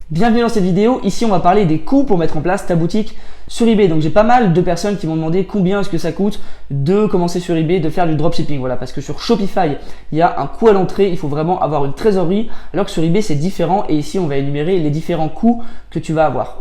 Bienvenue dans cette vidéo. Ici on va parler des coûts pour mettre en place ta boutique sur eBay. Donc j'ai pas mal de personnes qui m'ont demandé combien est-ce que ça coûte de commencer sur eBay, de faire du dropshipping. Voilà, parce que sur Shopify il y a un coût à l'entrée, il faut vraiment avoir une trésorerie, alors que sur eBay c'est différent. Et ici on va énumérer les différents coûts que tu vas avoir.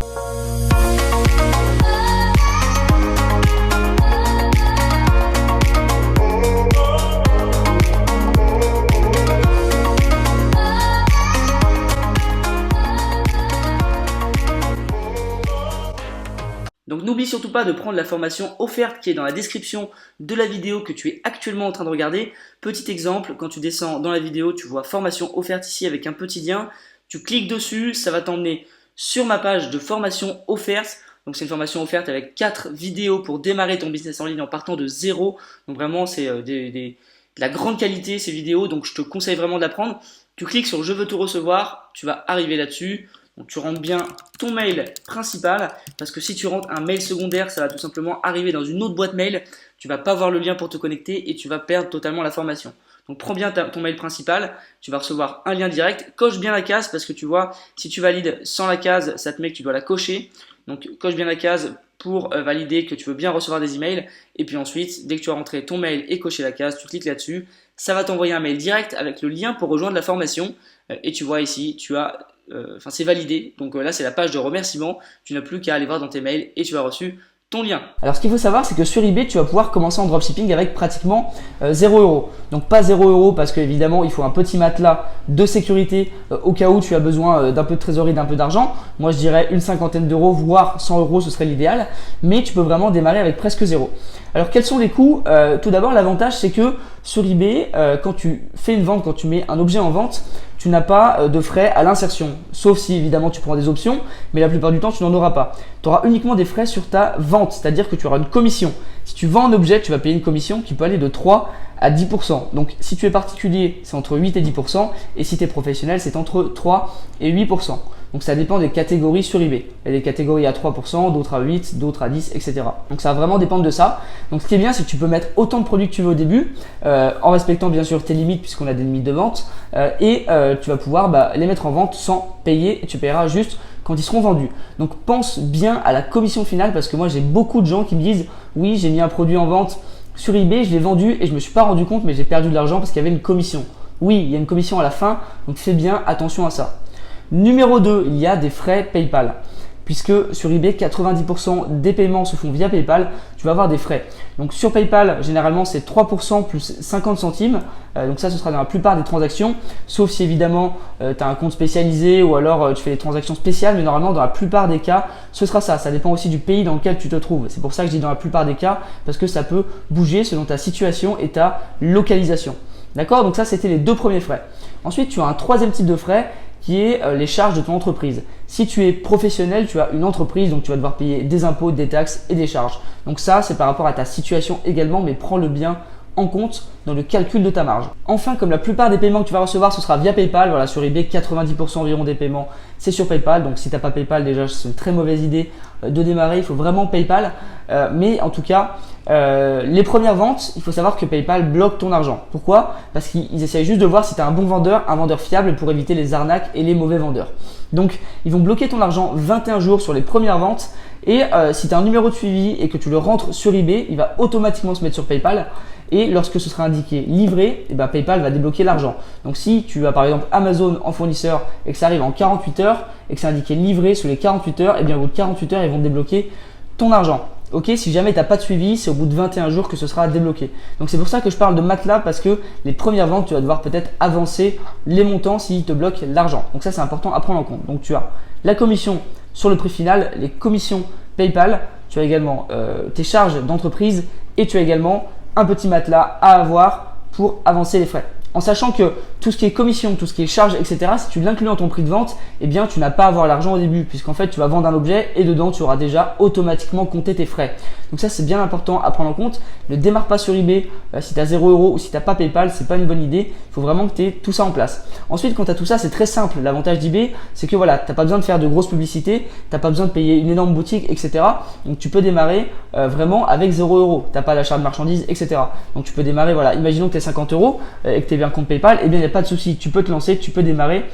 Donc n'oublie surtout pas de prendre la formation offerte qui est dans la description de la vidéo que tu es actuellement en train de regarder. Petit exemple, quand tu descends dans la vidéo, tu vois formation offerte ici avec un petit lien. Tu cliques dessus, ça va t'emmener sur ma page de formation offerte. Donc c'est une formation offerte avec 4 vidéos pour démarrer ton business en ligne en partant de zéro. Donc vraiment c'est de la grande qualité ces vidéos, donc je te conseille vraiment de la prendre. Tu cliques sur je veux tout recevoir, tu vas arriver là-dessus. Donc tu rentres bien ton mail principal, parce que si tu rentres un mail secondaire, ça va tout simplement arriver dans une autre boîte mail, tu vas pas voir le lien pour te connecter et tu vas perdre totalement la formation. Donc prends bien ton mail principal, tu vas recevoir un lien direct, coche bien la case parce que tu vois, si tu valides sans la case, ça te met que tu dois la cocher. Donc coche bien la case pour valider que tu veux bien recevoir des emails, et puis ensuite, dès que tu as rentré ton mail et coché la case, tu cliques là-dessus, ça va t'envoyer un mail direct avec le lien pour rejoindre la formation, et tu vois ici, tu as c'est validé, donc là c'est la page de remerciement, tu n'as plus qu'à aller voir dans tes mails et tu as reçu ton lien. Alors ce qu'il faut savoir, c'est que sur eBay tu vas pouvoir commencer en dropshipping avec pratiquement 0 €. Donc pas 0 € parce qu'évidemment il faut un petit matelas de sécurité au cas où tu as besoin d'un peu de trésorerie, d'un peu d'argent. Moi je dirais une cinquantaine d'euros, voire 100 € ce serait l'idéal, mais tu peux vraiment démarrer avec presque 0. Alors quels sont les coûts? Tout d'abord, l'avantage c'est que sur eBay, quand tu fais une vente, quand tu mets un objet en vente, tu n'as pas de frais à l'insertion, sauf si évidemment tu prends des options, mais la plupart du temps tu n'en auras pas. Tu auras uniquement des frais sur ta vente, c'est-à-dire que tu auras une commission. Si tu vends un objet, tu vas payer une commission qui peut aller de 3 à 10%. Donc si tu es particulier, c'est entre 8 et 10%, et si tu es professionnel, c'est entre 3 et 8%. Donc ça dépend des catégories sur eBay. Il y a des catégories à 3%, d'autres à 8%, d'autres à 10%, etc. Donc ça va vraiment dépendre de ça. Donc ce qui est bien, c'est que tu peux mettre autant de produits que tu veux au début, en respectant bien sûr tes limites puisqu'on a des limites de vente, et tu vas pouvoir les mettre en vente sans payer, et tu paieras juste quand ils seront vendus. Donc pense bien à la commission finale, parce que moi j'ai beaucoup de gens qui me disent oui, j'ai mis un produit en vente sur eBay, je l'ai vendu et je me suis pas rendu compte, mais j'ai perdu de l'argent parce qu'il y avait une commission. Oui, il y a une commission à la fin, donc fais bien attention à ça. Numéro 2, il y a des frais PayPal. Puisque sur eBay, 90% des paiements se font via PayPal, tu vas avoir des frais. Donc sur PayPal, généralement, c'est 3% plus 50 centimes. Donc ça, ce sera dans la plupart des transactions, sauf si évidemment, tu as un compte spécialisé ou alors tu fais des transactions spéciales. Mais normalement, dans la plupart des cas, ce sera ça. Ça dépend aussi du pays dans lequel tu te trouves. C'est pour ça que je dis dans la plupart des cas, parce que ça peut bouger selon ta situation et ta localisation. D'accord? Donc ça, c'était les deux premiers frais. Ensuite, tu as un troisième type de frais qui est les charges de ton entreprise. Si tu es professionnel, tu as une entreprise, donc tu vas devoir payer des impôts, des taxes et des charges. Donc ça, c'est par rapport à ta situation également, mais prends-le bien en compte dans le calcul de ta marge. Enfin, comme la plupart des paiements que tu vas recevoir, ce sera via PayPal. Voilà, sur eBay, 90% environ des paiements, c'est sur PayPal. Donc si tu n'as pas PayPal, déjà, c'est une très mauvaise idée de démarrer. Il faut vraiment PayPal. Mais en tout cas, les premières ventes, il faut savoir que PayPal bloque ton argent. Pourquoi? Parce qu'ils essayent juste de voir si tu es un bon vendeur, un vendeur fiable, pour éviter les arnaques et les mauvais vendeurs. Donc, ils vont bloquer ton argent 21 jours sur les premières ventes. Et si tu as un numéro de suivi et que tu le rentres sur eBay, il va automatiquement se mettre sur PayPal. Et lorsque ce sera indiqué livré, PayPal va débloquer l'argent. Donc si tu as par exemple Amazon en fournisseur et que ça arrive en 48 heures et que c'est indiqué livré sous les 48 heures, au bout de 48 heures, ils vont débloquer ton argent. Ok, si jamais tu n'as pas de suivi, c'est au bout de 21 jours que ce sera débloqué. Donc c'est pour ça que je parle de matelas, parce que les premières ventes, tu vas devoir peut-être avancer les montants s'ils te bloquent l'argent. Donc ça, c'est important à prendre en compte. Donc tu as la commission sur le prix final, les commissions PayPal, tu as également tes charges d'entreprise et tu as également un petit matelas à avoir pour avancer les frais. En sachant que tout ce qui est commission, tout ce qui est charge, etc., si tu l'inclus dans ton prix de vente, tu n'as pas à avoir l'argent au début, puisqu'en fait, tu vas vendre un objet et dedans, tu auras déjà automatiquement compté tes frais. Donc ça, c'est bien important à prendre en compte. Ne démarre pas sur eBay si tu as 0 € ou si tu n'as pas PayPal, c'est pas une bonne idée. Il faut vraiment que tu aies tout ça en place. Ensuite, quand tu as tout ça, c'est très simple. L'avantage d'eBay, c'est que voilà, tu n'as pas besoin de faire de grosses publicités, tu n'as pas besoin de payer une énorme boutique, etc. Donc tu peux démarrer vraiment avec 0 €. Tu n'as pas d'achat de marchandises, etc. Donc tu peux démarrer, voilà, imaginons que tu as 50 € et que tu es un compte PayPal, eh bien il n'y a pas de souci, tu peux te lancer, tu peux démarrer,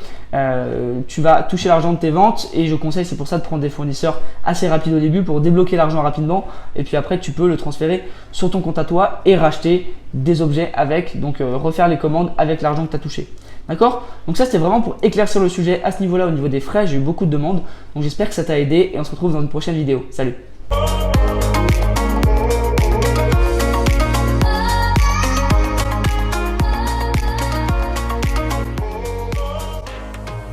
tu vas toucher l'argent de tes ventes et je conseille, c'est pour ça, de prendre des fournisseurs assez rapides au début pour débloquer l'argent rapidement et puis après tu peux le transférer sur ton compte à toi et racheter des objets avec, donc refaire les commandes avec l'argent que tu as touché. D'accord? Donc ça c'était vraiment pour éclaircir le sujet à ce niveau-là, au niveau des frais. J'ai eu beaucoup de demandes, donc j'espère que ça t'a aidé et on se retrouve dans une prochaine vidéo. Salut!